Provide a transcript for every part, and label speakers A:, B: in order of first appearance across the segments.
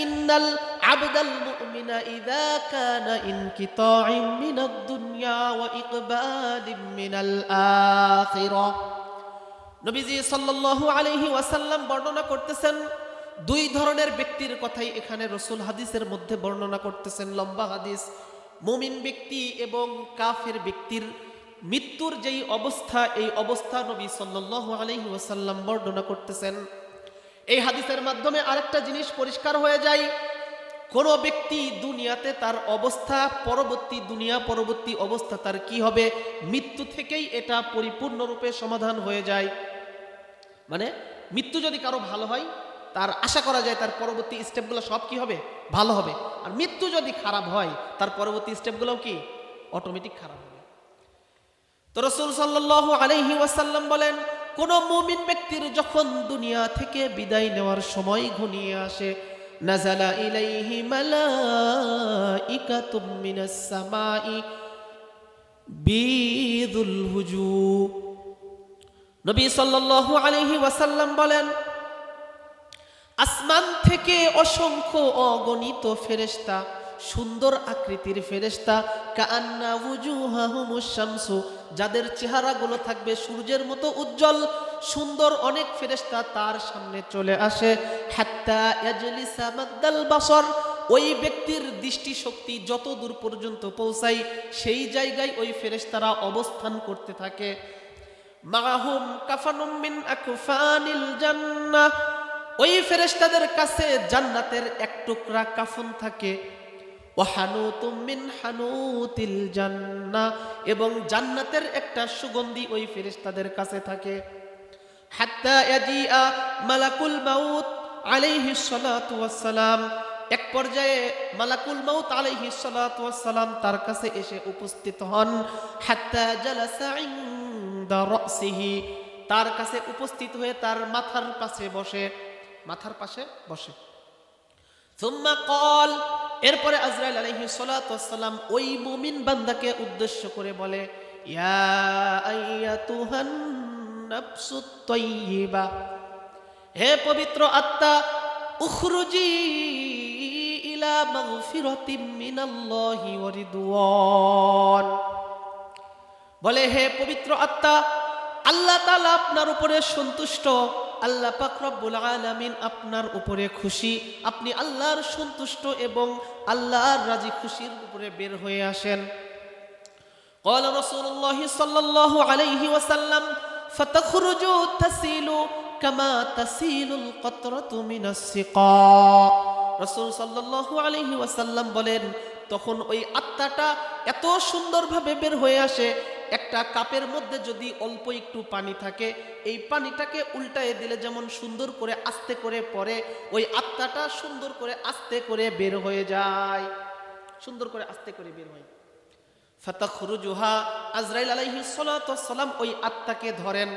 A: ইন্নাল আবদাল মুমিনা ইযা কানা ইনকিতাইন মিনাদ দুনিয়া ওয়া ইকবালিন মিনাল আখিরাহ। নবীজি সাল্লাল্লাহু আলাইহি ওয়াসাল্লাম বর্ণনা করতেছেন, দুই ধরনের ব্যক্তির কথাই এখানে রাসূল হাদিসের মধ্যে বর্ণনা করতেছেন, লম্বা হাদিস। মুমিন ব্যক্তি এবং কাফের ব্যক্তির মৃত্যুর যেই অবস্থা, এই অবস্থা নবী সাল্লাল্লাহু আলাইহি ওয়াসাল্লাম বর্ণনা করতেছেন। এই হাদিসের মাধ্যমে আরেকটা জিনিস পরিষ্কার হয়ে যায়, কোন ব্যক্তি দুনিয়াতে তার অবস্থা পরবর্তী অবস্থা তার কি হবে, মৃত্যু থেকেই এটা পরিপূর্ণরূপে সমাধান হয়ে যায়। মানে মৃত্যু যদি কারো ভালো হয়, তার আশা করা যায় তার পরবর্তী স্টেপগুলো সব কি হবে, ভালো হবে। আর মৃত্যু যদি খারাপ হয়, তার পরবর্তী স্টেপগুলোও কি অটোমেটিক খারাপ হবে। তো রাসূল সাল্লাল্লাহু আলাইহি ওয়াসাল্লাম বলেন, কোন মুমিন ব্যক্তির যখন দুনিয়া থেকে বিদায় নেওয়ার সময় ঘনিয়ে আসে, নাযালা ইলাইহি মালাইকাতুম মিনাস সামাই বিযুল হুজু। নবী সাল্লাল্লাহু আলাইহি ওয়াসাল্লাম বলেন, আসমান থেকে অসংখ্য অগণিত ফেরেশতা, সুন্দর আকৃতির ফেরেশতা, কাআন্না ওয়ুজুহাহুমুশ শামসু, যাদের চেহারাগুলো থাকবে সূর্যের মতো উজ্জ্বল সুন্দর, অনেক ফেরেশতা তার সামনে চলে আসে। হাত্তা ইয়াজলিসা মাদ্দাল বাসর, ওই ব্যক্তির দৃষ্টিশক্তি যত দূর পর্যন্ত পৌঁছায় সেই জায়গায় ওই ফেরেশতারা অবস্থান করতে থাকে। মাআহুম কাফানুম মিন আকফানিল জান্নাহ, ওই ফেরেশতাদের কাছে জান্নাতের এক টুকরা কাফন থাকে। ওয়াহানুতুম মিন হানুতিল জান্নাহ, এবং জান্নাতের একটা সুগন্ধি ওই ফেরেশতাদের কাছে থাকে। হাত্তা ইয়াজিআ মালাকুল মাউত আলাইহিস সালাতু ওয়াস সালাম, এক পর্যায়ে মালাকুল মাউত আলাইহিস সালাতু ওয়াস সালাম তার কাছে এসে উপস্থিত হন। হাত্তা জালাসা ইনদা রাসিহি, তার কাছে উপস্থিত হয়ে তার মাথার পাশে বসে। সুম্মা ক্বাল, এরপরে আজরাইল আলাইহিস সালাতু ওয়াস সালাম ওই মুমিন বান্দাকে উদ্দেশ্য করে বলে, ইয়া আইয়াতুহান নাফসুত তাইয়্যিবা, হে পবিত্র আত্মা, উখরুজি ইলা মাগফিরাতিম মিনাল্লাহি ওয়া রিদওয়ান, বলে হে পবিত্র আত্মা, আল্লাহ তাআলা আপনার উপরে সন্তুষ্ট, আল্লাহ পাক রব্বুল আলামিন আপনার উপরে খুশি, আপনি আল্লাহর সন্তুষ্ট এবং আল্লাহর রাজি খুশির উপরে বের হয়ে আসেন। قال رسول الله صلى الله عليه وسلم فتخرج تسيل كما تسيل القطرة من السقاء। রাসূল সাল্লাল্লাহু আলাইহি ওয়াসাল্লাম বলেন, তখন ওই আত্মাটা এত সুন্দরভাবে বের হয়ে আসে, একটা কাপের মধ্যে যদি অল্প একটু পানি থাকে, এই পানিটাকে উল্টায় দিলে যেমন সুন্দর করে আস্তে করে পড়ে, ওই আত্মাটা সুন্দর করে আস্তে করে বের হয়ে যায়, সুন্দর করে আস্তে করে বের হয়। ফাতাখরুজুহা, আজরাইল আলাইহিস সালাতু ওয়াস সালাম ওই আত্মাকে ধরেন।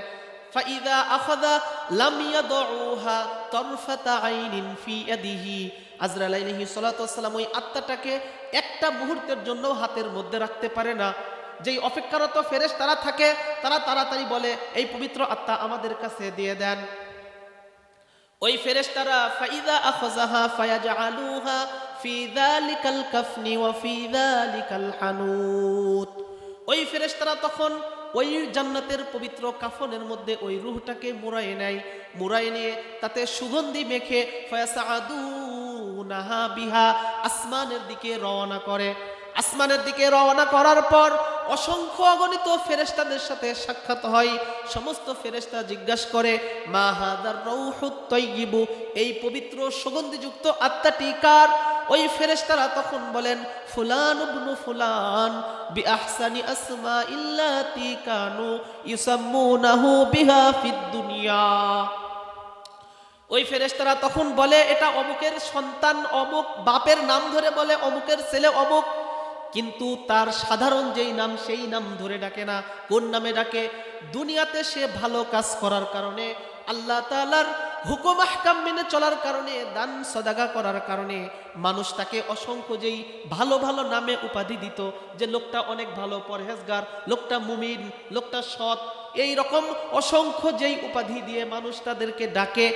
A: ফাইদা আখাযা লাম ইয়াদউহা তারফাতা আইনিন ফি ইয়াদিহি, আজরাইল আলাইহিস সালাতু ওয়াস সালাম ওই আত্মাটাকে একটা মুহূর্তের জন্য হাতের মধ্যে রাখতে পারে না। যেই অপেক্ষারত ফেরেশতারা থাকে তারা তাড়াতাড়ি বলে, এই পবিত্র আত্মা আমাদের কাছে দিয়ে দেন। ওই ফেরেশতারা ফাইদা আখাযাহা ফায়াজআলুহা ফি যালিকাল কাফনি ওয়া ফি যালিকাল হানুত, ওই ফেরেশতারা তখন ওই জান্নাতের পবিত্র কাফনের মধ্যে ওই রূহটাকে মুড়ায় নেয়, মুড়ায় নিয়ে তাতে সুগন্ধি মেখে ফায়াসাদুনাহা বিহা, আসমানের দিকে রওনা করে। আসমানের দিকে রওনা করার পর অসংখ্য অগণিত ফেরেশতাদের সাথে সাক্ষাৎ হয়। সমস্ত ফেরেশতা জিজ্ঞাসা করে, মা হাদার রূহুত তাইয়্যিবু, এই পবিত্র সুগন্ধিযুক্ত আত্মাটি কার? ওই ফেরেশতারা তখন বলেন, ফুলান ইবনু ফুলান বিআহসানি আসমাইল্লাতি কানু ইউসাম্মুনাহু বিহা ফিদ দুনিয়া। ওই ফেরেশতারা তখন বলে, এটা অমুকের সন্তান, অমুক বাপের নাম ধরে বলে অমুকের ছেলে অমুক, কিন্তু তার সাধারণ যেই নাম সেই নাম ধরে ডাকে না। কোন নামে ডাকে? দুনিয়াতে সে ভালো কাজ করার কারণে, আল্লাহ তাআলার হুকুম আহকাম মেনে চলার কারণে, দান সদাকা করার কারণে মানুষ তাকে অসংখ্য যেই ভালো ভালো নামে উপাধি দিত, যে লোকটা অনেক ভালো পরহেজগার, লোকটা মুমিন, লোকটা সৎ, এই রকম অসংখ্য যেই উপাধি দিয়ে মানুষ তাদেরকে ডাকে,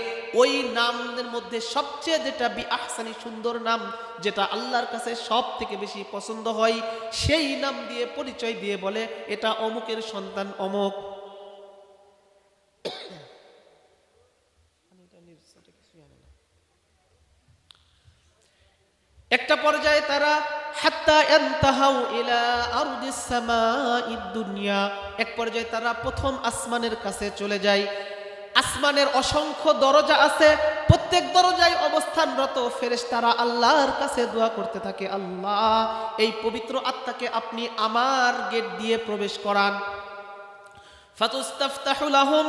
A: ওই নামদের মধ্যে সবচেয়ে যেটা আহসানি সুন্দর নাম, যেটা আল্লাহর কাছে সব থেকে বেশি পছন্দ হয়, সেই নাম দিয়ে পরিচয় দিয়ে বলে এটা অমুকের সন্তান অমুক। একটা পর্যায়ে তারা হাত্তা ইনতাহাউ ইলা আরদিস সামাঈদ দুনিয়া, এক পর্যায়ে তারা প্রথম আসমানের কাছে চলে যায়। আসমানের অসংখ্য দরজা আছে, প্রত্যেক দরজায় অবস্থানরত ফেরেশতারা আল্লাহর কাছে দোয়া করতে থাকে, আল্লাহ এই পবিত্র আত্মাকে আপনি আমার গেট দিয়ে প্রবেশ করান। ফাতুস্তাফতাহু লাহুম,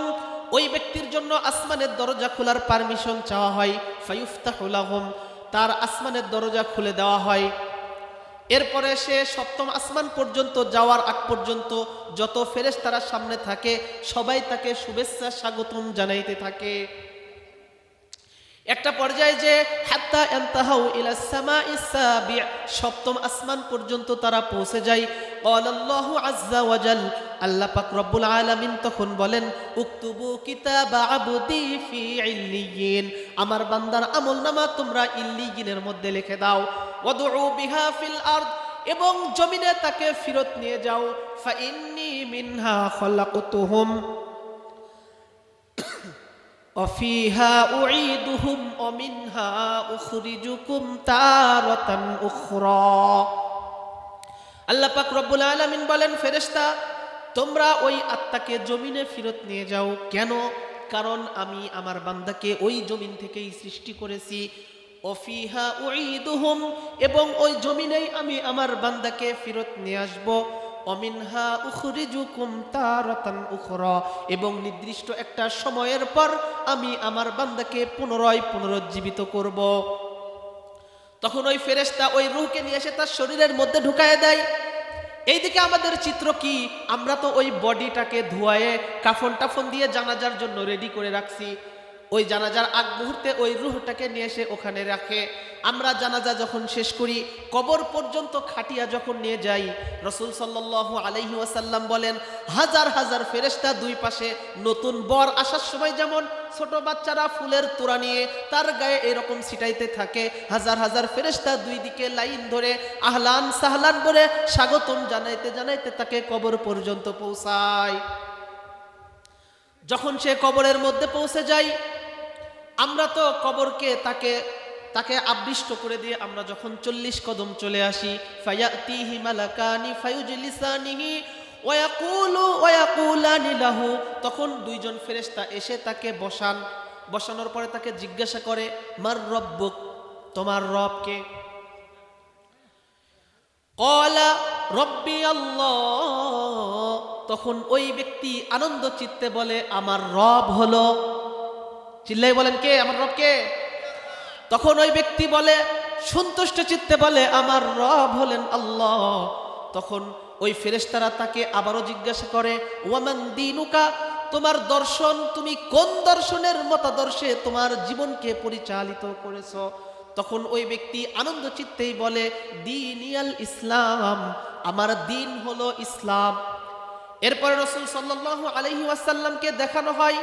A: ওই ব্যক্তির জন্য আসমানের দরজা খোলার পারমিশন চাওয়া হয়। ফায়ুফতাহু লাহুম, তার আসমানের দরজা খুলে দেওয়া হয়। এরপরে সে সপ্তম আসমান পর্যন্ত যাওয়ার আগ পর্যন্ত যত ফেরেশতারা সামনে থাকে সবাই তাকে শুভেচ্ছা স্বাগতম জানাইতে থাকে। একটা পর্যায়ে যে হাত্তা ইনতাহাউ ইলা সামাইস সাবি', সপ্তম আসমান পর্যন্ত তারা পৌঁছে যায়। ক্বালাল্লাহু আযজা ওয়া জাল, আল্লাহ পাক রব্বুল আলামিন তখন বলেন, উকতুবু কিতাবা আবদি ফি ইল্লিয়িন, আমার বান্দার আমলনামা তোমরা ইল্লিয়িনের মধ্যে লিখে দাও। ওয়াদউ বিহা ফিল আরদ, এবং জমিনে তাকে ফিরত নিয়ে যাও। ফা ইন্নী মিনহা খলাকতুহুম ওয়াফিহা উঈদুহুম ওয়া মিনহা উখরিজুকুম তারাতান উখরা। আল্লাহ পাক রব্বুল আলামিন বলেন, ফেরেশতা তোমরা ওই আত্মাকে জমিনে ফিরত নিয়ে যাও। কেন? কারণ আমি আমার বান্দাকে ওই জমিন থেকেই সৃষ্টি করেছি। ওয়াফিহা উঈদুহুম, এবং ওই জমিনেই আমি আমার বান্দাকে ফিরত নিয়ে আসব। অমিনহা উখরিজুকুম তারাতান উখরা, এবং নির্দিষ্ট একটা সময়ের পর আমি আমার বান্দাকে পুনরায় পুনরুজ্জীবিত করব। তখন ওই ফেরেশতা ওই রূহকে নিয়ে এসে তার শরীরের মধ্যে ঢুকায় দেয়। এইদিকে আমাদের চিত্র কি, আমরা তো ওই বডিটাকে ধুয়ায়ে কাফন টাফন দিয়ে জানাজার জন্য রেডি করে রাখছি। ওই জানাজার আগ মুহূর্তে ওই রূহটাকে নিয়ে এসে ওখানে রাখে। আমরা জানাজা যখন শেষ করি, কবর পর্যন্ত খাটিয়া যখন নিয়ে যাই, রাসূল সাল্লাল্লাহু আলাইহি ওয়াসাল্লাম বলেন, হাজার হাজার ফেরেশতা দুই পাশে, নতুন বর আসার সময় যেমন ছোট বাচ্চারা ফুলের তোড়া নিয়ে তার গায়ে এরকম ছিটাইতে থাকে, হাজার হাজার ফেরেশতা দুই দিকে লাইন ধরে আহলান সাহলান বলে স্বাগতম জানাইতে জানাইতে তাকে কবর পর্যন্ত পৌঁছায়। যখন সে কবরের মধ্যে পৌঁছে যায়, আমরা তো কবরকে তাকে আবৃষ্ট করে দিয়ে আমরা যখন 40 কদম চলে আসি, ফায়াতিহি মালাকানি ফায়ুজলিসানিহি ওয়া ইয়াকুলানি লাহু, তখন দুইজন ফেরেশতা এসে তাকে বসানোর পরে তাকে জিজ্ঞাসা করে, মার রব্বুক, তোমার রব কে? ক্বালা রব্বি আল্লাহ, তখন ওই ব্যক্তি আনন্দ চিত্তে বলে, আমার রব হলো, চিল্লাই বলেন কে? আমার রব কে? তখন ওই ব্যক্তি বলে, সন্তুষ্ট চিত্তে বলে, আমার রব হলেন আল্লাহ। তখন ওই ফেরেশতারা তাকে আবারও জিজ্ঞাসা করে, ওয়ামান দীনুকা, তোমার দর্শন, তুমি কোন দর্শনের মতাদর্শে তোমার জীবনকে পরিচালিত করেছো? তখন ওই ব্যক্তি আনন্দ চিত্তেই বলে, দীনিয়াল ইসলাম, আমার দিন হলো ইসলাম। এরপরে রাসূল সাল্লাল্লাহু আলাইহি ওয়াসাল্লামকে দেখানো হয়,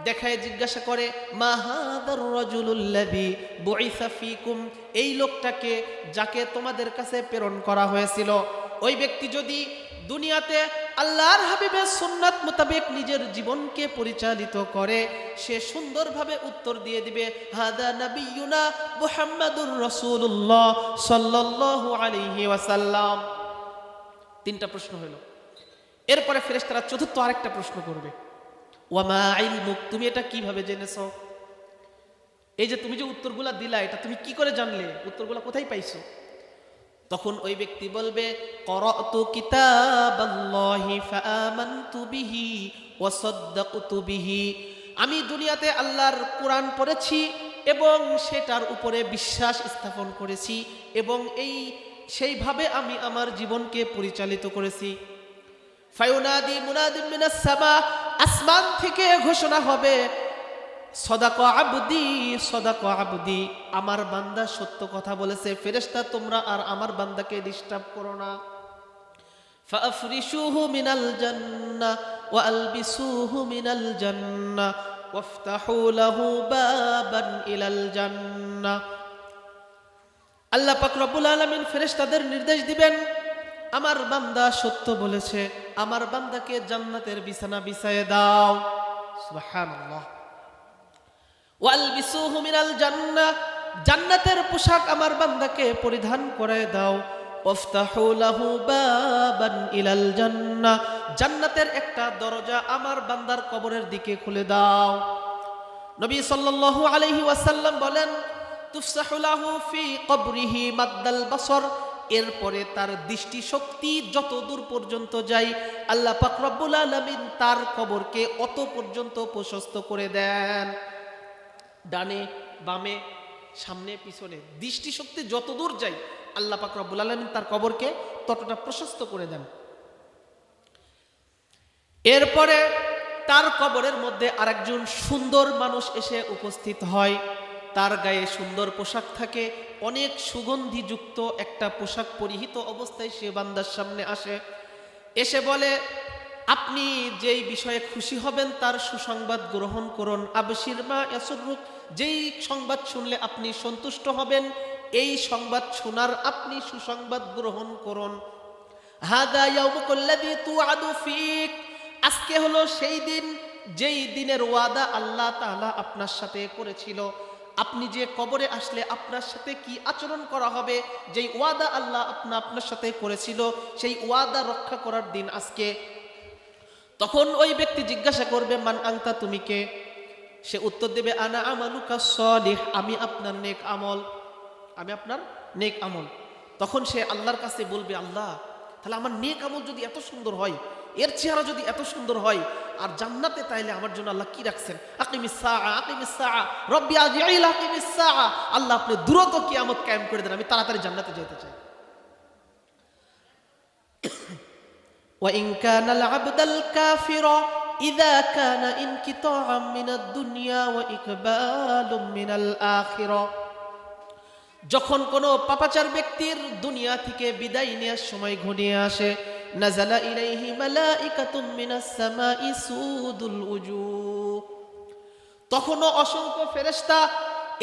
A: দেখায় জিজ্ঞাসা করে, মা হাদার রাজুলুল্লাযী বুইসা ফীকুম, এই লোকটাকে যাকে তোমাদের কাছে প্রেরণ করা হয়েছিল। ওই ব্যক্তি যদি দুনিয়াতে আল্লাহর হাবিবের সুন্নাত মোতাবেক নিজের জীবনকে পরিচালিত করে, সে সুন্দরভাবে উত্তর দিয়ে দিবে, হাদা নবিয়ুনা মুহাম্মাদুর রাসূলুল্লাহ সাল্লাল্লাহু আলাইহি ওয়াসাল্লাম। তিনটা প্রশ্ন হলো। এরপরে ফেরেশতারা চতুর্থ আরেকটা প্রশ্ন করবে, ওয়ামা ইলমুক, তুমি এটা কিভাবে জেনেছো? এই যে তুমি যে উত্তরগুলা দিলা, এটা তুমি কি করে জানলে? উত্তরগুলা কোথায় পাইছো? তখন ওই ব্যক্তি বলবে, ক্বরাতু কিতাবাল্লাহি ফাআমানতু বিহি ওয়া সাদ্দাকতু বিহি, আমি দুনিয়াতে আল্লাহর কোরআন পড়েছি এবং সেটার উপরে বিশ্বাস স্থাপন করেছি এবং সেইভাবে আমি আমার জীবনকে পরিচালিত করেছি। ফায়ুনাদি মুনাদিম মিনাস সামা, আসমান থেকে ঘোষণা হবে, সদাকা আবদি সদাকা আবদি, আমার বান্দা সত্য কথা বলেছে। ফেরেশতা তোমরা আর আমার বান্দাকে ডিস্টার্ব করো না। ফাআফরিশুহু মিনাল জান্নাহ ওয়া আলবিসুহু মিনাল জান্নাহ ওয়াফতাহু লাহু বাবান ইলাল জান্নাহ। আল্লাহ পাক রব্বুল আলামিন ফেরেশতাদের নির্দেশ দিবেন, আমার বান্দা সত্য বলেছে, আমার বান্দাকে জান্নাতের বিছানা বিছায়ে দাও। সুবহানাল্লাহ। ওয়ালবিসুহু মিনাল জান্নাহ, জান্নাতের পোশাক আমার বান্দাকে পরিধান করায় দাও। ওয়াফতাহু লাহু বাবান ইলাল জান্নাহ, জান্নাতের একটা দরজা আমার বান্দার কবরের দিকে খুলে দাও। নবী সাল্লাল্লাহু আলাইহি ওয়াসাল্লাম বলেন, তুফসাহু লাহু ফি কবরিহি মাদ্দাল বাসর, এরপরে তার দৃষ্টি শক্তি যত দূর পর্যন্ত যায় আল্লাহ পাক রব্বুল আলামিন তার কবরকে অত পর্যন্ত প্রশস্ত করে দেন। ডানে বামে সামনে পিছনে দৃষ্টি শক্তি যত দূর যায় আল্লাহ পাক রব্বুল আলামিন তার কবরকে ততটা প্রশস্ত করে দেন। এরপরে তার কবরের মধ্যে আরেকজন সুন্দর মানুষ এসে উপস্থিত হয়। তার গায়ে সুন্দর পোশাক থাকে, অনেক সুগন্ধিযুক্ত একটা পোশাক পরিহিত অবস্থায় সে বান্দার সামনে আসে। এসে বলে, আপনি যেই বিষয়ে খুশি হবেন তার সুসংবাদ গ্রহণ করুন। আবশির মা ইয়াসুররুক, যেই সংবাদ শুনলে আপনি সন্তুষ্ট হবেন এই সংবাদ শোনার আপনি সুসংবাদ গ্রহণ করুন। হাদা ইয়াউমুকুল্লাযী তুআদু ফীক, আজকে হলো সেই দিন যেই দিনের ওয়াদা আল্লাহ তাআলা আপনার সাথে করেছিল। আপনি যে কবরে আসলে আপনার সাথে কি আচরণ করা হবে, যেই ওয়াদা আল্লাহ আপনার সাথে করেছিল সেই ওয়াদা রক্ষা করার দিন আজকে। তখন ওই ব্যক্তি জিজ্ঞাসা করবে, মান আনতা, তুমি কে? সে উত্তর দেবে, আনা আমালুকা সালিহ, আমি আপনার নেক আমল, আমি আপনার নেক আমল। তখন সে আল্লাহর কাছে বলবে, আল্লাহ তাহলে আমার নেক আমল যদি এত সুন্দর হয়, এর চেহারা যদি এত সুন্দর হয়, আর জান্নাতে তাইলে আমার জন্য আল্লাহ কি রাখছেন? আকিমিস সাআ আকিমিস সাআ রব্বি আজইল আকিমিস সাআ, আল্লাহ আপনি দ্রুত কিয়ামত কায়েম করে দেন, আমি তাড়াতাড়ি জান্নাতে যেতে চাই। ওয়া ইন কানাল আবদাল কাফিরা ইযা কানা ইনকিতাআম মিনাদ দুনিয়া ওয়া ইকবালুম মিনাল আখিরা, যখন কোনো পাপাচার ব্যক্তির দুনিয়া থেকে বিদায় নেওয়ার সময় ঘনিয়ে আসে, নাযালা ইলাইহি মালাইকাতুম মিনাস সামাই সুদুল উজুহ, তখনও অসংখ্য ফেরেশতা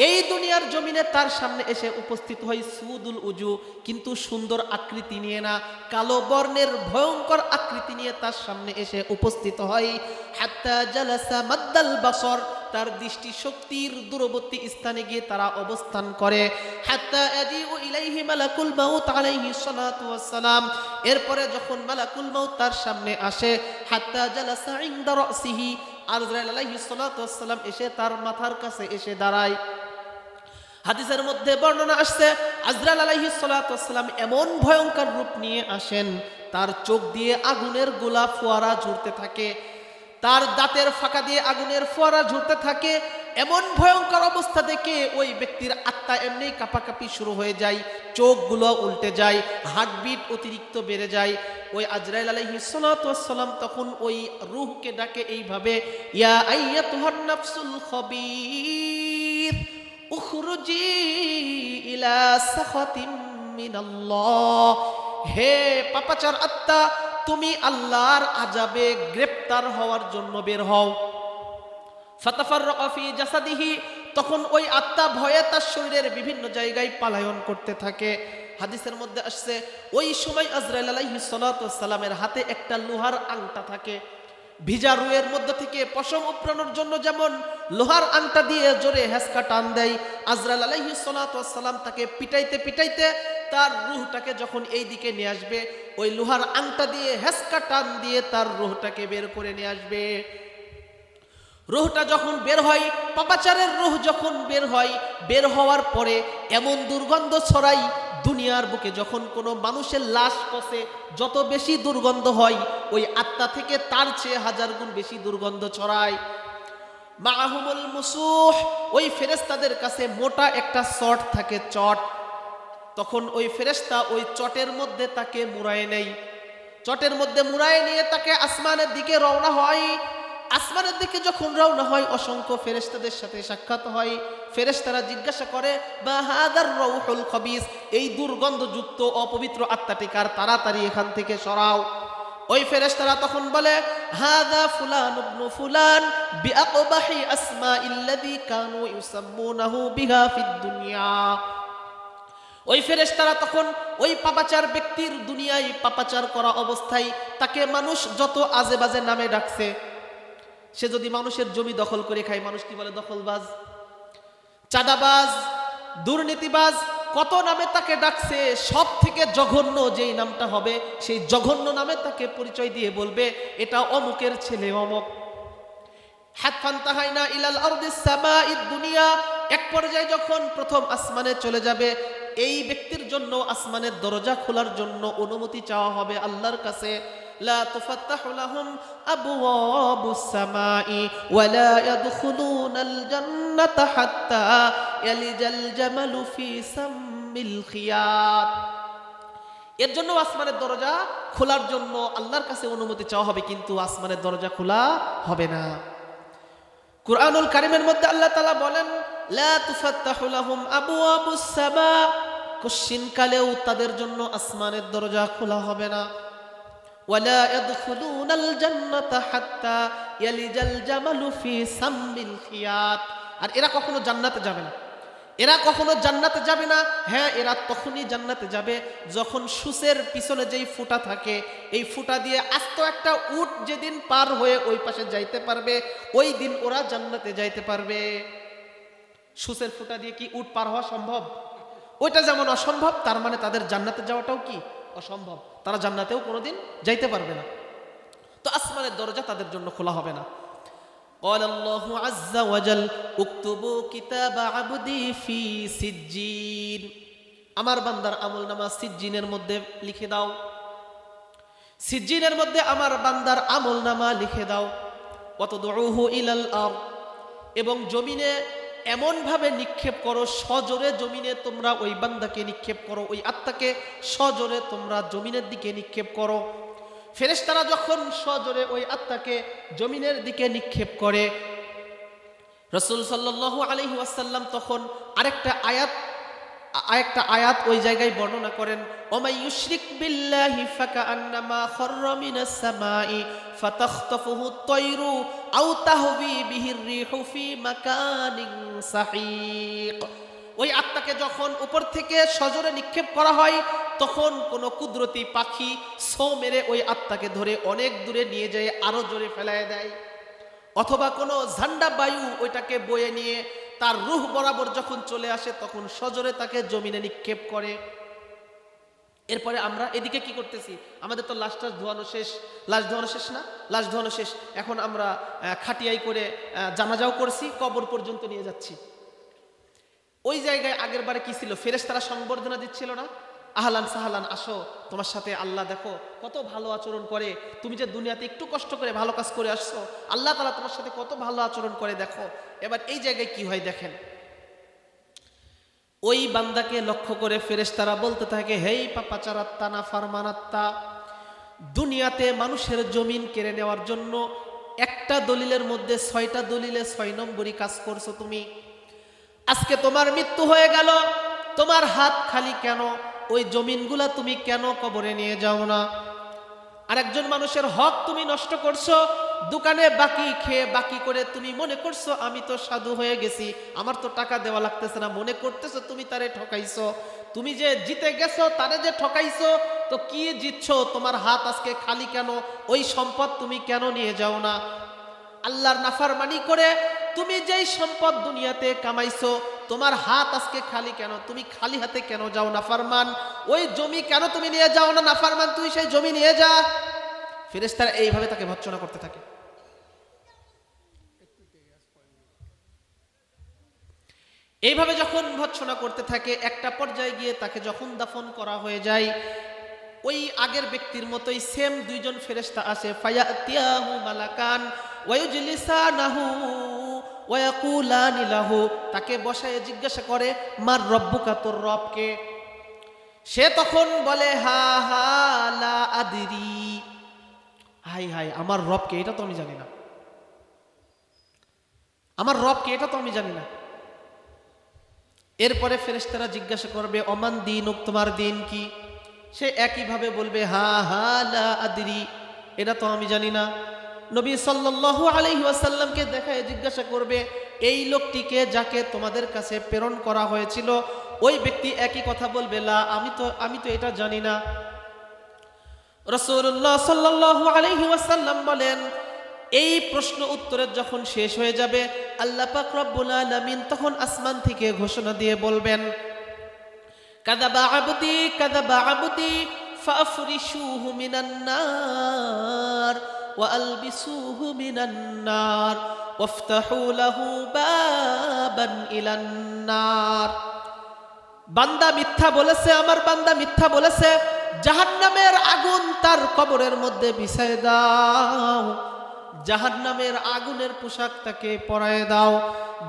A: এই দুনিয়ার জমিনে তার সামনে এসে উপস্থিত হয়। সুদুল উজু, কিন্তু সুন্দর আকৃতি নিয়ে না, কালো বর্ণের ভয়ঙ্কর আকৃতি নিয়ে তার সামনে এসে উপস্থিত হয়। হাত্তা জালাসা মাদ্দাল বাসর, তার দৃষ্টি শক্তির দূরবর্তী স্থানে গিয়ে তারা অবস্থান করে। হাত্তা ইয়াজিউ ইলাইহি মালাকুল মাউত আলাইহি সালাতু ওয়াস সালাম, এরপরে যখন মালাকুল মাউত তার সামনে আসে, হাত্তা জালাসা ইনদা রাসিহি, আজরাইল আলাইহিস সালাতু ওয়াস সালাম এসে তার মাথার কাছে এসে দাঁড়ায়। হাদিসের মধ্যে বর্ণনা আসছে, আজরাইল আলাইহিস সালাতু ওয়াস সালাম এমন ভয়ঙ্কর রূপ নিয়ে আসেন, তার চোখ দিয়ে আগুনের গোলা ফোয়ারা ঝরতে থাকে, তার দাঁতের ফাঁকা দিয়ে আগুনের ফোয়ারা ঝরতে থাকে। এমন ভয়ঙ্কর অবস্থা দেখে ওই ব্যক্তির আত্মা এমনি কাঁপাকাঁপি শুরু হয়ে যায়, চোখগুলো উল্টে যায়, হার্টবিট অতিরিক্ত বেড়ে যায়। ওই আজরাইল আলাইহিস সালাতু ওয়াস সালাম তখন ওই রূহকে ডাকে এইভাবে, ইয়া আইয়াতুহান নাফসুল খাবীর উখরুজি ইলা সাখাতিম মিনাল্লাহ, হে পাপাচার আত্মা, তুমি আল্লাহর আযাবে গ্রেফতার হওয়ার জন্য বের হও। ফাতাফাররাকা ফি জাসাদিহি, তখন ওই আত্মা ভয়ে তার শরীরের বিভিন্ন জায়গায় পলায়ন করতে থাকে। হাদিসের মধ্যে আসছে, ওই সময় আজরাইল আলাইহিস সালাতু ওয়াস সালামের হাতে একটা লোহার আংটা থাকে। ভিজা রুয়ের মধ্যে থেকে পশম উপড়ানোর জন্য যেমন লোহার আংটা দিয়ে জোরে হেসকা টান দেয়, আজরাইল আলাইহিস সালাতু ওয়াস সালাম তাকে পিটাইতে পিটাইতে তার রূহটাকে যখন এই দিকে নিয়ে আসবে, ওই লোহার আংটা দিয়ে হেসকা টান দিয়ে তার রূহটাকে বের করে নিয়ে আসবে। রূহটা যখন বের হয়, পাপাচারের রূহ যখন বের হয়, বের হওয়ার পরে এমন দুর্গন্ধ ছড়ায়, দুনিয়ার বুকে যখন কোনো মানুষের লাশ পচে যত বেশি দুর্গন্ধ হয়, ওই আত্মা থেকে তার চেয়ে হাজার গুণ বেশি দুর্গন্ধ ছড়ায়। মাআহুমুল মুসুহ, ওই ফেরেশতাদের কাছে মোটা একটা চট থাকে, চট। তখন ওই ফেরেশতা ওই চটের মধ্যে তাকে মুড়ায় নেয়, চটের মধ্যে মুড়ায় নিয়ে তাকে আসমানের দিকে রওনা হয়। আসমানের দিকে যখন রওনা হয় অসংখ্য ফেরেশতাদের সাথে সাক্ষাৎ হয়। ফেরেশতারা জিজ্ঞাসা করে মা হাদার রাউহুল খবিস, এই দুর্গন্ধযুক্ত অপবিত্র আত্মাটি কার, তাড়াতাড়ি এখান থেকে সরাও। ওই ফেরেশতারা তখন বলে হাদা ফুলান ইবনু ফুলান বিআকবাহি আসমাইল্লাযী কানু ইউসাম্মুনাহু বিহা ফিদ দুনিয়া। ওই ফেরেশতারা তখন ওই পাপাচার ব্যক্তির, দুনিয়ায় পাপাচার করা অবস্থায় তাকে মানুষ যত আজে বাজে নামে ডাকছে, সে যদি মানুষের জমি দখল করে খায়, মানুষ কি বলে? দখলবাজ, চাঁদাবাজ, দুর্নীতিবাজ, কত নামে তাকে ডাকছে। সব থেকে জঘন্য যেই নামটা হবে, সেই জঘন্য নামে তাকে পরিচয় দিয়ে বলবে এটা অমুকের ছেলে অমুক। হাতফান তাহাইনা ইলাল আরদিস সামাইদ দুনিয়া, এক পর্যায়ে যখন প্রথম আসমানে চলে যাবে, এই ব্যক্তির জন্য আসমানের দরজা খোলার জন্য অনুমতি চাওয়া হবে আল্লাহর কাছে। লা তুফাত্তাহু লাহুম আবওয়াবুস সামাই ওয়া লা ইয়াদখুলুনাল জান্নাতা হাত্তা ইয়ালিজাল জামালু ফি সাম্মিল খিয়াত। এর জন্য আসমানের দরজা খোলার জন্য আল্লাহর কাছে অনুমতি চাওয়া হবে, কিন্তু আসমানের দরজা খোলা হবে না। কুরআনুল কারীমের মধ্যে আল্লাহ তাআলা বলেন লা তুফাত্তাহু লাহুম আবওয়াবুস সামা, কুশ্চিন কালেও তাদের জন্য আসমানের দরজা খোলা হবে না। ওয়ালা ইয়াদখুলুনাল জান্নাতা হাত্তা ইয়ালিজাল জামালু ফি সাম্মিল খিয়াত। আর এরা কখনো জান্নাতে যাবে না, এরা কখনো জান্নাতে যাবে না। হ্যাঁ, এরা তখনই জান্নাতে যাবে যখন সূচের পিছনে যেই ফুটা থাকে, এই ফুটা দিয়ে আস্ত একটা উট যেদিন পার হয়ে ওই পাশে যাইতে পারবে, ওই দিন ওরা জান্নাতে যাইতে পারবে। সূচের ফুটা দিয়ে কি উট পার হওয়া সম্ভব? ওইটা যেমন অসম্ভব, তার মানে তাদের জান্নাতে যাওয়াটাও কি অসম্ভব, তারা জান্নাতেও কোনোদিন যাইতে পারবে না। তো আসমানের দরজা তাদের জন্য খোলা হবে না। قال الله عز وجل اكتبوا كتاب عبدي في سجين, আমার বান্দার আমলনামা সিজ্জিনের মধ্যে লিখে দাও, সিজ্জিনের মধ্যে আমার বান্দার আমলনামা লিখে দাও। ওয়াতদউহু ইলাল আরদ, এবং জমিনে এমন ভাবে নিক্ষেপ করো, সজোরে জমিনে তোমরা ওই বান্দাকে নিক্ষেপ করো, ওই আত্মাকে সজোরে তোমরা জমিনের দিকে নিক্ষেপ করো। ফেরেশতারা যখন সজোরে ওই আত্মাকে জমিনের দিকে নিক্ষেপ করে, রাসূল সাল্লাল্লাহু আলাইহি ওয়াসাল্লাম তখন আরেকটা আয়াত ওই জায়গায় বর্ণনা করেন ওমাই ইউশরিক বিল্লাহি ফাকান্নামা খাররা মিনাস সামাই ফাতাখতাফুহু আত-তায়রু আও তাহবি বিহির রিহু ফি মাকানিন সাহিক। ওই আত্মাকে যখন উপর থেকে সজোরে নিক্ষেপ করা হয়, তখন কোন কুদরতি পাখি ছো মেরে ওই আত্মাকে ধরে অনেক দূরে নিয়ে যায়, আরো জোরে ফেলায় দেয়, অথবা কোনো ঝান্ডা বায়ু ওইটাকে বয়ে নিয়ে তার রূহ বরাবর যখন চলে আসে, তখন সজোরে তাকে জমিনে নিক্ষেপ করে। এরপরে আমরা এদিকে কি করতেছি? আমাদের তো লাশ ধোয়ানো শেষ, লাশ ধোয়ানো শেষ না, লাশ ধোয়ানো শেষ। এখন আমরা খাটিয়াই করে জানাজাও করছি, কবর পর্যন্ত নিয়ে যাচ্ছি। ওই জায়গায় আগের বারে কি ছিল? ফেরেশতারা সংবর্ধনা দিচ্ছিল না, আহলান সাহলান, আসো, তোমার সাথে আল্লাহ দেখো কত ভালো আচরণ করে, তুমি যে দুনিয়াতে একটু কষ্ট করে ভালো কাজ করে আসছো, আল্লাহ তাআলা তোমার সাথে কত ভালো আচরণ করে দেখো। এবার এই জায়গায় কি হয় দেখেন, ওই বান্দাকে লক্ষ্য করে ফেরেশতারা বলতে থাকে, হেই পাপাচার আত্মা, নাফরমান আত্মা, দুনিয়াতে মানুষের জমিন কেড়ে নেওয়ার জন্য একটা দলিলের মধ্যে 6টা দলিলে 6 নম্বরই কাজ করছো তুমি। আজকে তোমার মৃত্যু হয়ে গেল, তোমার হাত খালি কেন? ওই জমিনগুলা তুমি কেন কবরে নিয়ে যাও না? আরেকজন মানুষের হক তুমি নষ্ট করছো, দোকানে বাকি খেয়ে বাকি করে তুমি মনে করছো আমি তো সাধু হয়ে গেছি, আমার তো টাকা দেওয়া লাগতেছে না, মনে করতেছো তুমি তারে ঠকাইছো। তুমি যে জিতে গেছো, তারে যে ঠকাইছো, তো কি জিতছো? তোমার হাত আজকে খালি কেন? ওই সম্পদ তুমি কেন নিয়ে যাও না? আল্লাহর নাফরমানি করে তুমি যেই সম্পদ দুনিয়াতে কামাইছো, তোমার হাত আজকে খালি কেন? তুমি খালি হাতে কেন যাও নাফরমান? ওই জমি কেন তুমি নিয়ে যাও না নাফরমান? তুই সেই জমি নিয়ে যা। ফেরেশতারা এইভাবে তাকে ভৎসনা করতে থাকে। এইভাবে যখন ভৎসনা করতে থাকে, একটা পর্যায়ে গিয়ে তাকে যখন দাফন করা হয়ে যায়, ওই আগের ব্যক্তির মতোই সেম দুইজন ফেরেশতা আসে, ফায়াতিয়াহু মালাকান ওয়ায়ুজলিসানাহু ওয়ায়াকুলানি লাহু, তাকে বসায় জিজ্ঞাসা করে মার রব্বুকা, তোর রব কে? সে তখন বলে হা হা লা আদরি, হাই হাই, আমার রব কে এটা তো আমি জানি না। আমার রব কে, এটা তো আমি জানি না। এরপরে ফেরেশতারা জিজ্ঞাসা করবে ওমান দীনুক, তোমার দিন কি? সে একইভাবে বলবে হা হা লা আদরি, এটা তো আমি জানি না। নবী সাল্লাল্লাহু আলাইহি ওয়াসাল্লামকে দেখায় জিজ্ঞাসা করবে এই লোকটিকে যাকে তোমাদের কাছে প্রেরণ করা হয়েছিল, ওই ব্যক্তি একই কথা বলবে লা, আমি তো এটা জানি না। রাসূলুল্লাহ সাল্লাল্লাহু আলাইহি ওয়াসাল্লাম বলেন এই প্রশ্ন উত্তরের যখন শেষ হয়ে যাবে, আল্লাহ পাক রব্বুল আলামিন তখন আসমান থেকে ঘোষণা দিয়ে বলবেন কাযাবা আবদি ফাফরিশুহু মিনান নার ওয়া আলবিসুহু মিনান নার ওয়াফতাহু লাহু বাবান ইলান নার। বান্দা মিথ্যা বলেছে, আমার বান্দা মিথ্যা বলেছে, জাহান্নামের আগুন তার কবরের মধ্যে বিছায় দাও, জাহান্নামের আগুনের পোশাক তাকে পরায় দাও,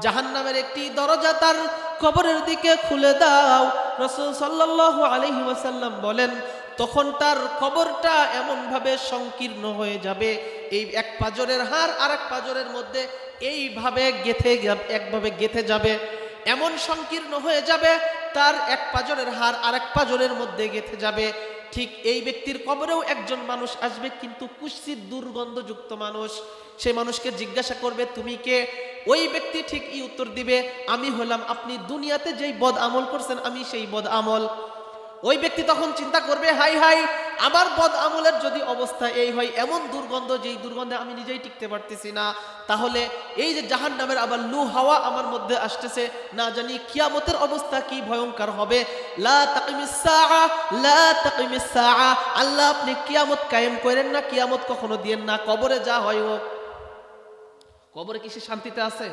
A: জাহান্নামের একটি দরজা তার কবরের দিকে খুলে দাও। রাসূল সাল্লাল্লাহু আলাইহি ওয়াসাল্লাম বলেন তখন তার কবরটা এমন ভাবে সংকীর্ণ হয়ে যাবে, এই এক পাঁজরের হাড় আর এক পাঁজরের মধ্যে এইভাবে একভাবে গেঁথে যাবে, এমন সংকীর্ণ হয়ে যাবে তার এক পাঁজরের হাড় আর এক পাঁজরের মধ্যে গেঁথে যাবে। ঠিক এই ব্যক্তির কবরেও একজন মানুষ আসবে, কিন্তু কুৎসিত দুর্গন্ধযুক্ত মানুষ। সে মানুষকে জিজ্ঞাসা করবে তুমি কে? ওই ব্যক্তি ঠিক এই উত্তর দিবে আমি হলাম আপনি দুনিয়াতে যেই বদ আমল করছেন আমি সেই বদ আমল। ওই ব্যক্তি তখন চিন্তা করবে হাই হাই, আমার বদ আমলের যদি অবস্থা এই হয়, এমন দুর্গন্ধ যেই দুর্গন্ধে আমি নিজেই টিকতে পারতেছি না, তাহলে এই যে জাহান্নামের আবার লু হাওয়া আমার মধ্যে আসতেছে, না জানি কিয়ামতের অবস্থা কি ভয়ঙ্কর হবে। লা তাকিমিস সাআ, লা তাকিমিস সাআ, আল্লাহ আপনি কিয়ামত কায়েম করেন না, কিয়ামত কখনো দিয়েন না। কবরে যা হয় হোক। কবরে কি সে শান্তিতে আছে?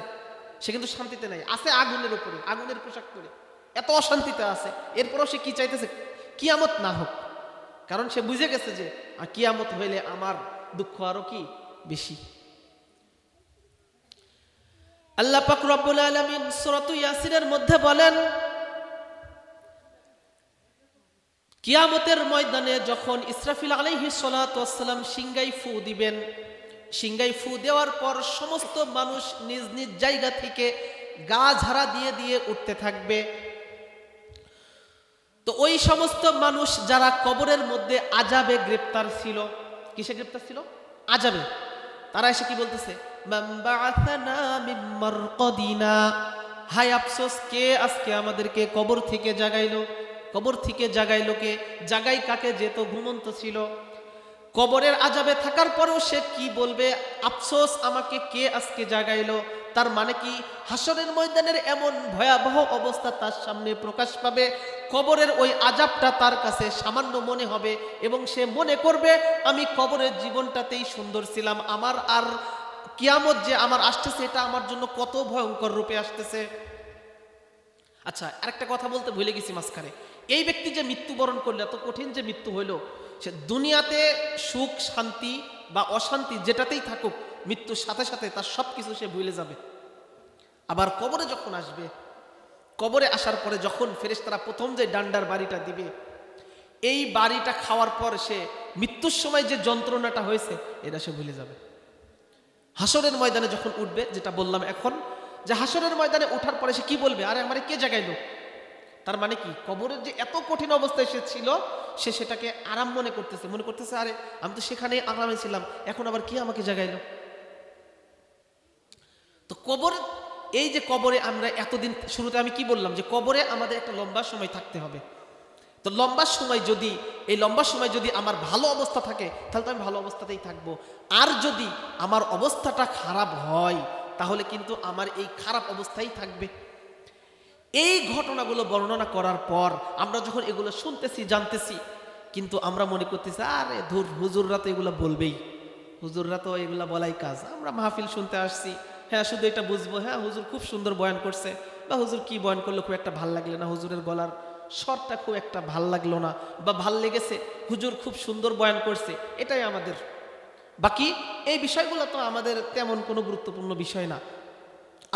A: সে কিন্তু শান্তিতে নাই, আছে আগুনের উপরে, আগুনের পোশাক পরে এত অশান্তিতে আছে। এরপরও সে কি চাইতেছে? কিয়ামত না হোক, কারণ সে বুঝে গেছে যে কিয়ামত হইলে আমার দুঃখ আরো কি বেশি। আল্লাহ পাক রব্বুল আলামিন সূরা ইয়াসিনের মধ্যে বলেন কিয়ামতের ময়দানে যখন ইসরাফিল আলাইহিস সালাতু ওয়াস সালাম সিংগাই ফু দিবেন, সিংগাই ফু দেওয়ার পর সমস্ত মানুষ নিজ নিজ জায়গা থেকে গা ঝাড়া দিয়ে দিয়ে উঠতে থাকবে। তো ওই সমস্ত মানুষ যারা কবরের মধ্যে আযাবে গ্রেফতার ছিল, কিসে গ্রেফতার ছিল? আযাবে। তারা এসে কি বলতেছে? মান বাআসানা মিন মারকাদিনা, হায় আফসোস, কে আজকে আমাদেরকে কবর থেকে জাগাইলো? কবর থেকে জাগাইলো কে? জাগাই কাকে? যে তো ঘুমন্ত ছিল। কবরের আযাবে থাকার পরেও সে কি বলবে? আফসোস, আমাকে কে আজকে জাগাইলো। তার মানে কি হাসরের ময়দানের এমন ভয়াবহ অবস্থা তার সামনে প্রকাশ পাবে, কবরের ওই আযাবটা তার কাছে সামান্য মনে হবে এবং সে মনে করবে আমি কবরের জীবনটাতেই সুন্দর ছিলাম, আমার আর কিয়ামত যে আমার আসতেছে এটা আমার জন্য কত ভয়ঙ্কর রূপে আসতেছে। আচ্ছা, আরেকটা কথা বলতে ভুলে গেছি মাঝখানে। এই ব্যক্তি যে মৃত্যুবরণ করলো, এত কঠিন যে মৃত্যু হইল, সে দুনিয়াতে সুখ শান্তি বা অশান্তি যেটাতেই থাকুক, মৃত্যুর সাথে সাথে তার সব কিছু সে ভুলে যাবে। আবার কবরে যখন আসবে, কবরে আসার পরে যখন ফেরেশতারা প্রথম যে ডান্ডার বাড়িটা দিবে, এই বাড়িটা খাওয়ার পর সে মৃত্যুর সময় যে যন্ত্রণাটা হয়েছে এটা সে ভুলে যাবে। হাসরের ময়দানে যখন উঠবে, যেটা বললাম এখন, যে হাসরের ময়দানে ওঠার পরে সে কি বলবে? আরে আমারে কে জাগাইলো? তার মানে কি কবরের যে এত কঠিন অবস্থায় সে ছিল, সে সেটাকে আরাম মনে করতেছে আরে আমি তো সেখানেই আরামে ছিলাম, এখন আবার কে আমাকে জাগাইলো? তো কবর, এই যে কবরে আমরা এতদিন, শুরুতে আমি কি বললাম যে কবরে আমাদের একটা লম্বা সময় থাকতে হবে। তো লম্বা সময় যদি আমার ভালো অবস্থা থাকে তাহলে তো আমি ভালো অবস্থাতেই থাকবো, আর যদি আমার অবস্থাটা খারাপ হয় তাহলে কিন্তু আমার এই খারাপ অবস্থাই থাকবে। এই ঘটনাগুলো বর্ণনা করার পর আমরা যখন এগুলো শুনতেছি জানতেছি, কিন্তু আমরা মনে করতেছি আরে ধুর, হুজুররা তো এগুলো বলবেই, হুজুররা তো এগুলো বলাই কাজ, আমরা মাহফিল শুনতে আসছি, হ্যাঁ শুধু এটা বুঝবো, হ্যাঁ হুজুর খুব সুন্দর বয়ান করছে, বা হুজুর কি বয়ান করলো খুব একটা ভাল লাগলো না, হুজুরের গলার স্বরটা খুব একটা ভাল লাগলো না, বা ভাল লেগেছে, হুজুর খুব সুন্দর বয়ান করছে, এটাই আমাদের। বাকি এই বিষয়গুলো তো আমাদের তেমন কোনো গুরুত্বপূর্ণ বিষয় না।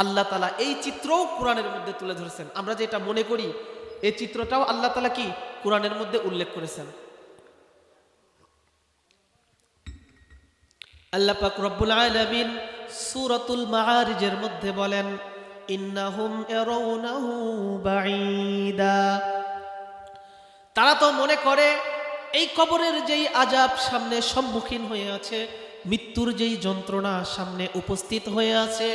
A: আল্লাহ তাআলা এই চিত্রও কোরআনের মধ্যে তুলে ধরেছেন। আমরা যেটা মনে করি এই চিত্রটাও আল্লাহ তাআলা কি কোরআনের মধ্যে উল্লেখ করেছেন। আল্লাহ পাক রব্বুল আলামিন সূরাতুল মাআরিজের মধ্যে বলেন, ইন্নাহুম ইয়ারাউনাহু বাঈদা। তারা তো মনে করে এই কবরের যেই আযাব সামনে সম্মুখীন হয়ে আছে, মৃত্যুর যেই যন্ত্রণা সামনে উপস্থিত হয়ে আছে,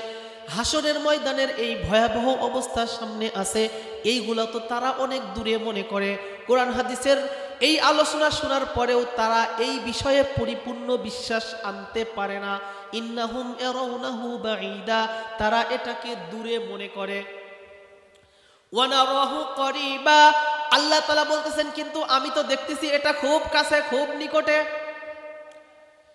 A: হাসরের ময়দানের এই ভয়াবহ অবস্থা সামনে আছে, এইগুলা তো তারা অনেক দূরে মনে করে। কোরআন হাদিসের এই আলোচনা শোনার পরেও তারা এই বিষয়ে পরিপূর্ণ বিশ্বাস আনতে পারে না। ইন্নাহুম ইয়ারাউনাহু বাঈদা, তারা এটাকে দূরে মনে করে। ওয়া নারাহু করিবা, আল্লাহ তাআলা বলতেছেন কিন্তু আমি তো দেখতেছি এটা খুব কাছে, খুব নিকটে।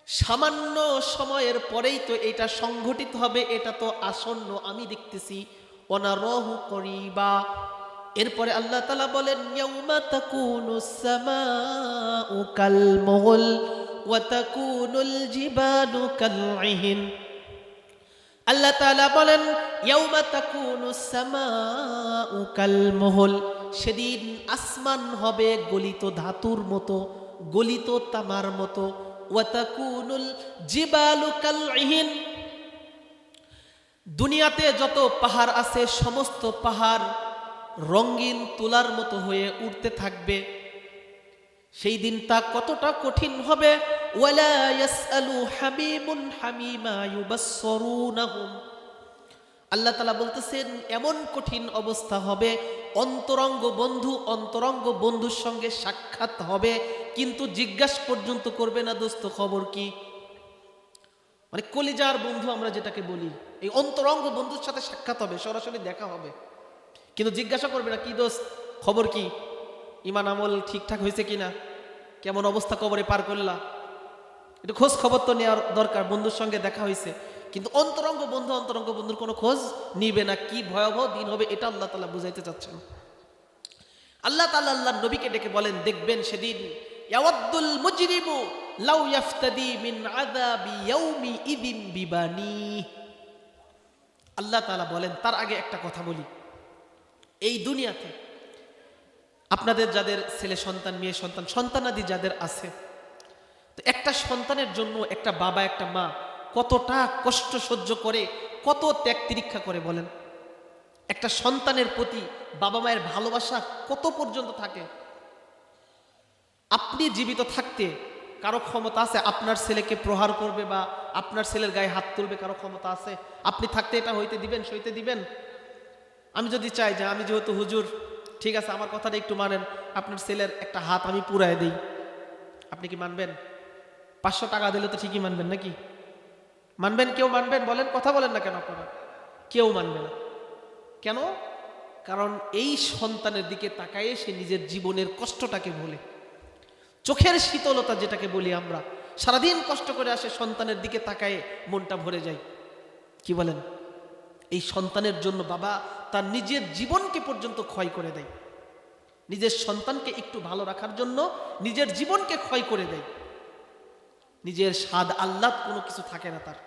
A: সামান্য সময়ের পরেই তো এটা সংঘটিত হবে, এটা তো আসন্ন, আমি দেখতেছি। ওয়া নারাহু করিবা। এরপরে আল্লাহ তাআলা বলেন, ইয়াউমা তাকুনুস সামাউ কাল মুগল ওয়া তাকুনুল জিবালু কাল ইহিন। আল্লাহ তাআলা বলেন, ইয়াউমা তাকুনুস সামাউ কাল মুগল, সেদিন আসমান হবে গলিত ধাতুর মতো, গলিত তামার মতো। ওয়া তাকুনুল জিবালু কাল ইহিন, দুনিয়াতে যত পাহাড় আছে সমস্ত পাহাড় রঙিন তুলার মতো হয়ে উঠতে থাকবে। সেই দিনটা কতটা কঠিন হবে। ওয়ালা ইয়াসআলু হামিমুন হামিমা ইউবাসসিরুনাহুম, আল্লাহ তাআলা বলতেছেন এমন কঠিন অবস্থা হবে, অন্তরঙ্গ বন্ধু অন্তরঙ্গ বন্ধুর সঙ্গে সাক্ষাৎ হবে, কিন্তু জিজ্ঞাসা পর্যন্ত করবে না দোস্ত খবর কি। মানে কলিজার বন্ধু আমরা যেটাকে বলি, এই অন্তরঙ্গ বন্ধুর সাথে সাক্ষাৎ হবে, সরাসরি দেখা হবে, কিন্তু জিজ্ঞাসা করবে না কি দোস্ত খবর কি, ইমান আমল ঠিকঠাক হয়েছে কিনা, কেমন অবস্থা কবরে পার করলা, একটু খোঁজ খবর তো নেওয়ার দরকার। বন্ধুর সঙ্গে দেখা হয়েছে, কিন্তু অন্তরঙ্গ বন্ধুর কোনো খোঁজ নিবে না। কি ভয়াবহ দিন হবে এটা আল্লাহ তাআলা বুঝাইতে চাচ্ছেন। আল্লাহ তাআলা আল্লাহর নবীকে ডেকে বলেন, দেখবেন সেদিন ইয়াওয়াদ্দুল মুজরিমু লাউ ইয়াফতাদি মিন আযাবি ইয়াউমি ইযিন বিবানি। আল্লাহ তাআলা বলেন, তার আগে একটা কথা বলি, এই দুনিয়াতে আপনাদের যাদের ছেলে সন্তান মেয়ে সন্তান সন্তানাদি যাদের আছে, তো একটা সন্তানের জন্য একটা বাবা একটা মা কতটা কষ্ট সহ্য করে, কত ত্যাগ তিরীক্ষা করে বলেন। একটা সন্তানের প্রতি বাবা মায়ের ভালোবাসা কত পর্যন্ত থাকে। আপনি জীবিত থাকতে কারো ক্ষমতা আছে আপনার ছেলেকে প্রহার করবে বা আপনার ছেলের গায়ে হাত তুলবে? কারো ক্ষমতা আছে? আপনি থাকতে এটা হইতে দিবেন, সইতে দিবেন? আমি যদি চাই যে আমি যেহেতু হুজুর, ঠিক আছে আমার কথাটা একটু মানেন, আপনার ছেলের একটা হাত আমি পুরায় দিই, আপনি কি মানবেন? 500 টাকা দিলে তো ঠিকই মানবেন নাকি? মানবেন? কেউ মানবেন? বলেন, কথা বলেন না কেন আপনারা? কেউ মানবে না। কেন? কারণ এই সন্তানের দিকে তাকায়ে সে নিজের জীবনের কষ্টটাকে ভুলে, চোখের শীতলতা যেটাকে বলি আমরা, সারাদিন কষ্ট করে আসে, সন্তানের দিকে তাকায়ে মনটা ভরে যায়। কি বলেন? এই সন্তানের জন্য বাবা তার নিজের জীবনকে পর্যন্ত ক্ষয় করে দেয়, নিজের সন্তানকে একটু ভালো রাখার জন্য নিজের জীবনকে ক্ষয় করে দেয়। নিজের স্বাদ আহ্লাদ কোনো কিছু থাকে না তার।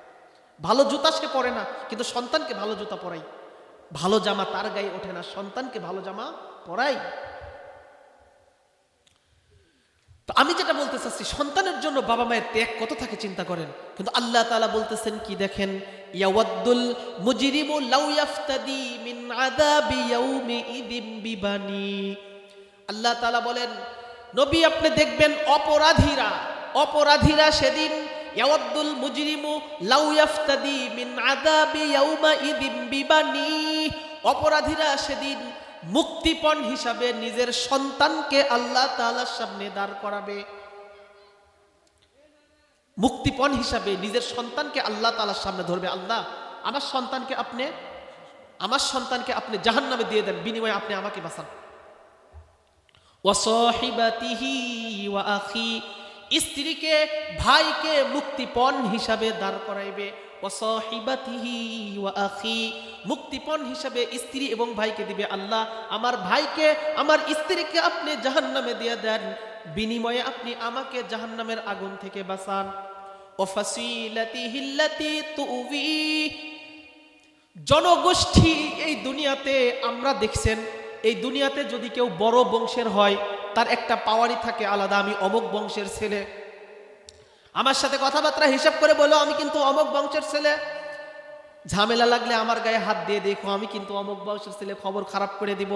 A: ভালো জুতা সে পরে না, কিন্তু সন্তানকে ভালো জুতা পরাই। ভালো জামা তার গায়ে ওঠে না, সন্তানকে ভালো জামা পরাই। তো আমি যেটা বলতে চাচ্ছি, সন্তানের জন্য বাবা মায়ের ত্যাগ কত থাকে চিন্তা করেন। কিন্তু আল্লাহ তাআলা বলতেছেন কি দেখেন, ইয়াওয়াদ্দুল মুজরিমু লাউ ইয়াফতাদি মিন আযাবি ইয়াউমি ইযিন বিবানি। আল্লাহ তাআলা বলেন, নবী আপনি দেখবেন অপরাধীরা সেদিন, ইয়াওয়াদ্দুল মুজরিমু লাউ ইয়াফতাদি মিন আযাবি ইয়াউমা ইযিন বিবানি, অপরাধীরা সেদিন মুক্তিপণ হিসাবে নিজের সন্তানকে আল্লাহ তাআলার সামনে দাঁড় করাবে। মুক্তিপণ হিসাবে নিজের সন্তানকে আল্লাহ তাআলার সামনে ধরবে। আল্লাহ আমার সন্তানকে আপনি জাহান্নামে দিয়ে দেন, বিনিময়ে আপনি আমাকে বাঁচান। ওয়া সাহিবাতিহি ওয়া আখি, স্ত্রীকে ভাইকে মুক্তিপণ হিসাবে দাঁড় করাইবে। ওয়া সাহিবাতিহি ওয়া আখি, মুক্তিপণ হিসাবে স্ত্রী এবং ভাইকে দিবে। আল্লাহ আমার ভাইকে আমার স্ত্রীকে আপনি জাহান্নামে দিয়ে দেন, বিনিময়ে আপনি আমাকে জাহান্নামের আগুন থেকে বাঁচান। ওয়া ফাসিলাতিহি আল্লাতী তুবি, জনগোষ্ঠী এই দুনিয়াতে আমরা দেখছেন, এই দুনিয়াতে যদি কেউ বড় বংশের হয় তার একটা পাওয়ারই থাকে আলাদা, আমি অমুক বংশের ছেলে। আমার সাথে কথাবার্তা হিসাব করে বলো আমি কিন্তু অমুক বংশের ছেলে। ঝামেলা লাগলে আমার গায়ে হাত দিয়ে দেখো, আমি কিন্তু অমুক বংশের ছেলে, খবর খারাপ করে দিব।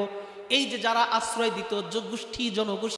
A: এই যে যারা আশ্রয় দিত গোষ্ঠী জনগোষ্ঠী